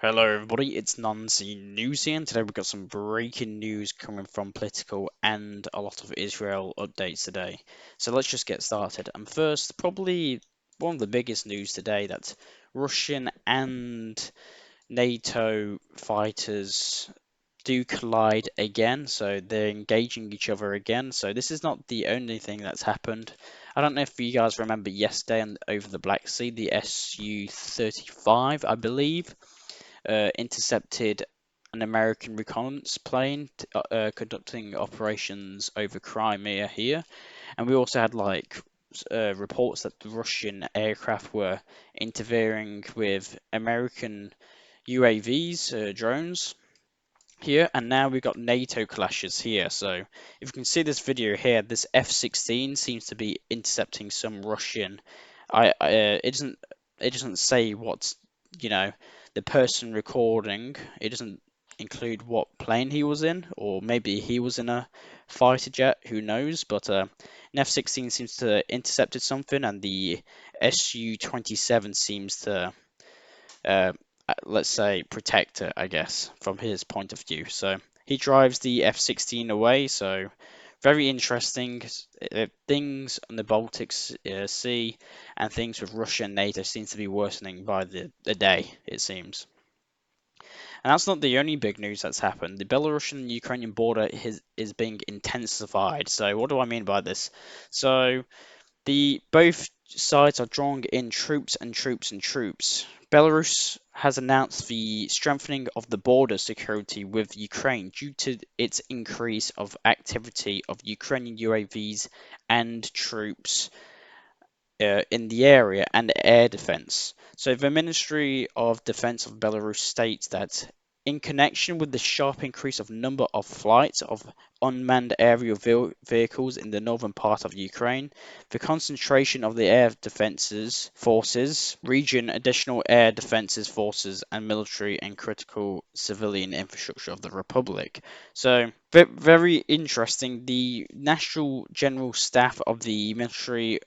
Hello everybody, it's Nancy Newsy, and today we've got some breaking news coming from political and a lot of Israel updates today. So let's just get started. And first, probably one of the biggest news today, that Russian and NATO fighters do collide again, so they're engaging each other again. So this is not the only thing that's happened. I don't know if you guys remember yesterday over the Black Sea, the SU-35, I believe, intercepted an American reconnaissance plane conducting operations over Crimea here, and we also had reports that the Russian aircraft were interfering with American UAVs, drones here, and now we've got NATO clashes here. So if you can see this video here, this F-16 seems to be intercepting some Russian. It doesn't say what's, you know, the person recording. It doesn't include what plane he was in, or maybe he was in a fighter jet. Who knows? But an F-16 seems to intercepted something, and the SU-27 seems to uh, let's say, protect it, I guess, from his point of view. So he drives the F-16 away. So very interesting. Things on the Baltic Sea and things with Russia and NATO seems to be worsening by the day, it seems. And that's not the only big news that's happened. The Belarusian Ukrainian border is being intensified. So what do I mean by this? So the both sides are drawing in troops and troops and troops. Belarus has announced the strengthening of the border security with Ukraine due to its increase of activity of Ukrainian UAVs and troops in the area and air defense. So the Ministry of Defense of Belarus states that in connection with the sharp increase of number of flights of unmanned aerial vehicles in the northern part of Ukraine, the concentration of the air defenses forces region, additional air defenses forces, and military and critical civilian infrastructure of the republic. So very interesting. The National General Staff of the Ministry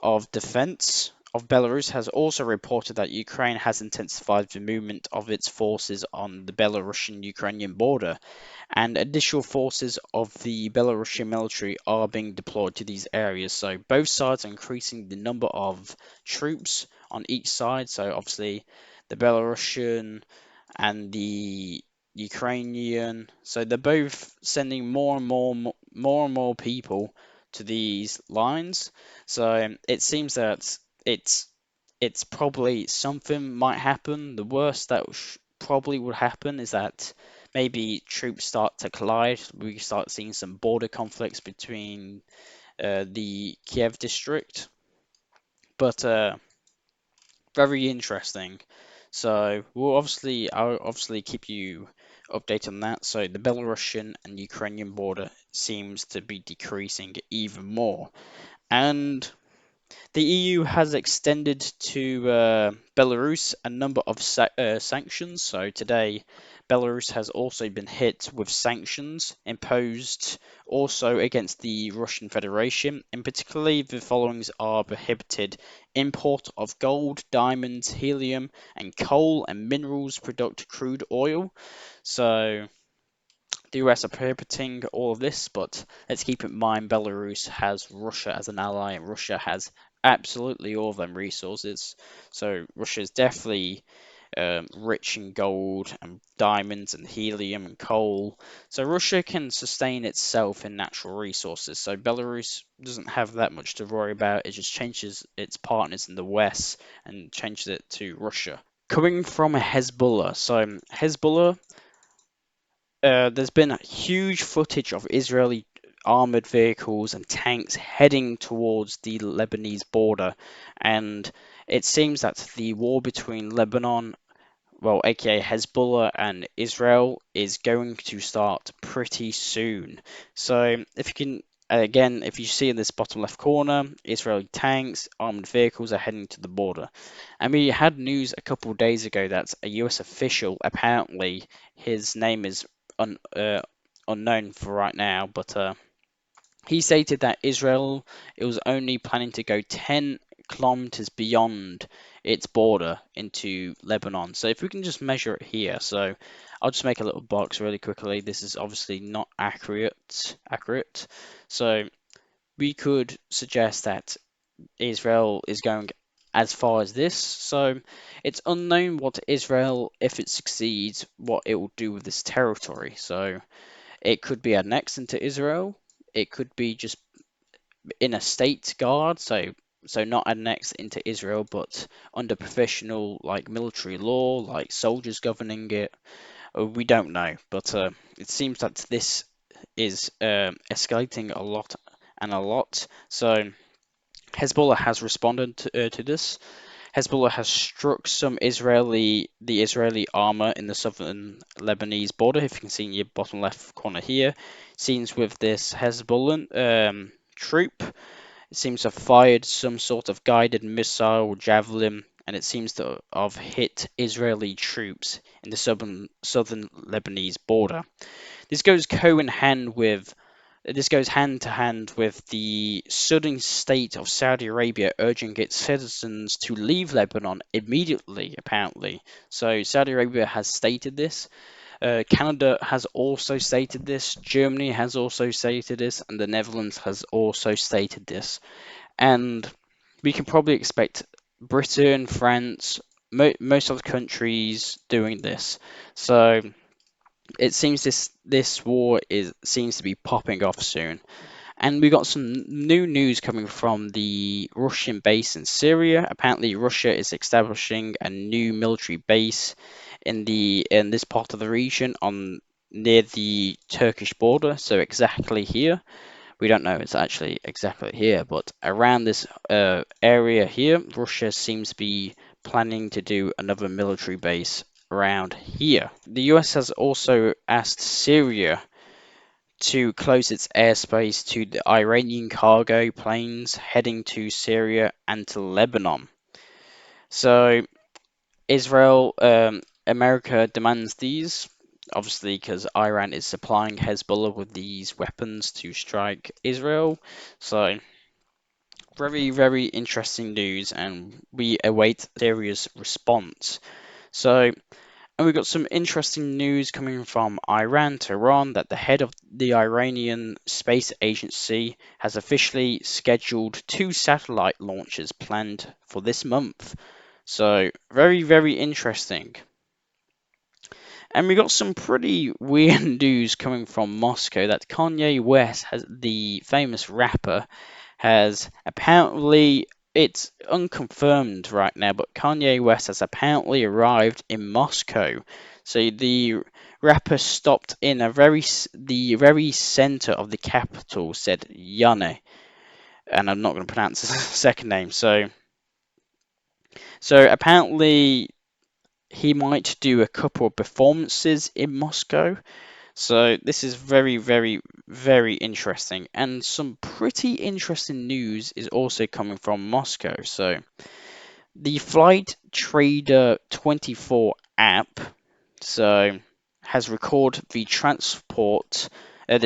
of Defense of Belarus has also reported that Ukraine has intensified the movement of its forces on the Belarusian-Ukrainian border, and additional forces of the Belarusian military are being deployed to these areas. So both sides are increasing the number of troops on each side. So obviously the Belarusian and the Ukrainian. So they're both sending more and more people to these lines. So it seems that it's probably something might happen. The worst that probably would happen is that maybe troops start to collide. We start seeing some border conflicts between the Kiev district. But very interesting. So I'll obviously keep you updated on that. So the Belarusian and Ukrainian border seems to be decreasing even more. And the EU has extended to Belarus a number of sanctions. So today, Belarus has also been hit with sanctions imposed also against the Russian Federation. In particular, the followings are prohibited import of gold, diamonds, helium, and coal and minerals product crude oil. So the US are prohibiting all of this, but let's keep in mind Belarus has Russia as an ally, and Russia has absolutely all of them resources. So Russia is definitely rich in gold and diamonds and helium and coal. So Russia can sustain itself in natural resources. So Belarus doesn't have that much to worry about. It just changes its partners in the West and changes it to Russia. Coming from Hezbollah, so Hezbollah, there's been huge footage of Israeli armored vehicles and tanks heading towards the Lebanese border, and it seems that the war between Lebanon, well, aka Hezbollah, and Israel is going to start pretty soon. So if you can, again, if you see in this bottom left corner, Israeli tanks, armored vehicles are heading to the border. And we had news a couple of days ago that a US official, apparently his name is un, uh, unknown for right now, but he stated that Israel, it was only planning to go 10 kilometers beyond its border into Lebanon. So if we can just measure it here, so I'll just make a little box really quickly. This is obviously not accurate. So we could suggest that Israel is going as far as this. So it's unknown what Israel, if it succeeds, what it will do with this territory. So it could be annexed into Israel. It could be just in a state guard, so not annexed into Israel, but under professional like military law, like soldiers governing it. We don't know, but it seems that this is escalating a lot and a lot. So Hezbollah has responded to this. Hezbollah has struck the Israeli armor in the southern Lebanese border. If you can see in your bottom left corner here, scenes with this Hezbollah troop. It seems to have fired some sort of guided missile or javelin, and it seems to have hit Israeli troops in the southern Lebanese border. This goes hand to hand with the sudden state of Saudi Arabia urging its citizens to leave Lebanon immediately, apparently. So Saudi Arabia has stated this. Canada has also stated this. Germany has also stated this, and the Netherlands has also stated this. And we can probably expect Britain, France, most of the countries doing this. So it seems this war seems to be popping off soon. And we got some new news coming from the Russian base in Syria. Apparently, Russia is establishing a new military base in this part of the region on near the Turkish border. So exactly here. We don't know it's actually exactly here, but around this area here, Russia seems to be planning to do another military base around here. The US has also asked Syria to close its airspace to the Iranian cargo planes heading to Syria and to Lebanon. So Israel, America demands these, obviously because Iran is supplying Hezbollah with these weapons to strike Israel. So very, very interesting news, and we await Syria's response. So and we've got some interesting news coming from Iran, Tehran, that the head of the Iranian Space Agency has officially scheduled 2 satellite launches planned for this month. So, very, very interesting. And we got some pretty weird news coming from Moscow that Kanye West, the famous rapper, has apparently, it's unconfirmed right now, but Kanye West has apparently arrived in Moscow. So the rapper stopped in the very center of the capital, said Yane, and I'm not going to pronounce his second name. So apparently he might do a couple of performances in Moscow. So this is very, very, very interesting. And some pretty interesting news is also coming from Moscow. So the Flight Trader 24 app has recorded the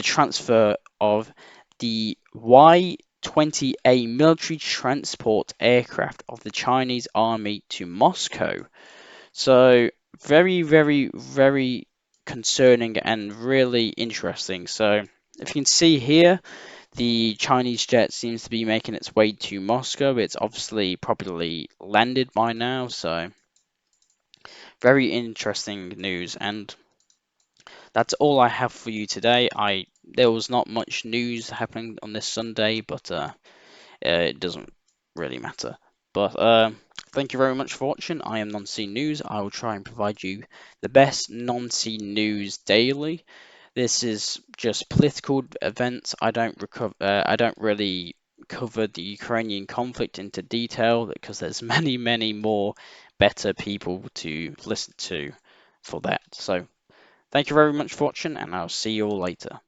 transfer of the Y-20A military transport aircraft of the Chinese army to Moscow. So very, very, very concerning and really interesting. So if you can see here, the Chinese jet seems to be making its way to Moscow. It's obviously probably landed by now. So very interesting news, and that's all I have for you today. There was not much news happening on this Sunday, but it doesn't really matter. But thank you very much for watching. I am Non-C News. I will try and provide you the best non-C news daily. This is just political events. I don't really cover the Ukrainian conflict into detail because there's many, many more better people to listen to for that. So thank you very much for watching, and I'll see you all later.